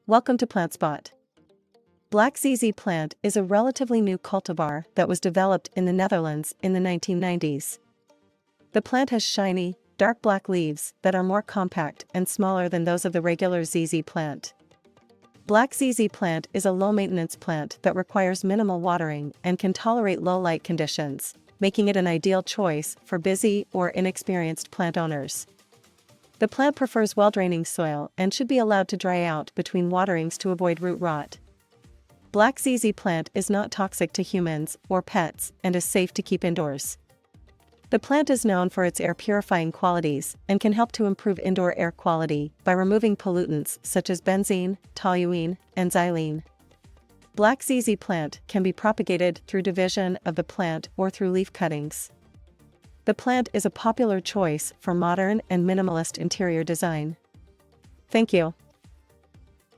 Welcome to Plantspot. Black ZZ plant is a relatively new cultivar that was developed in the Netherlands in the 1990s. The plant has shiny, dark black leaves that are more compact and smaller than those of the regular ZZ plant. Black ZZ plant is a low-maintenance plant that requires minimal watering and can tolerate low light conditions, making it an ideal choice for busy or inexperienced plant owners. The plant prefers well-draining soil and should be allowed to dry out between waterings to avoid root rot. Black ZZ plant is not toxic to humans or pets and is safe to keep indoors. The plant is known for its air-purifying qualities and can help to improve indoor air quality by removing pollutants such as benzene, toluene, and xylene. Black ZZ plant can be propagated through division of the plant or through leaf cuttings. The plant is a popular choice for modern and minimalist interior design. Thank you.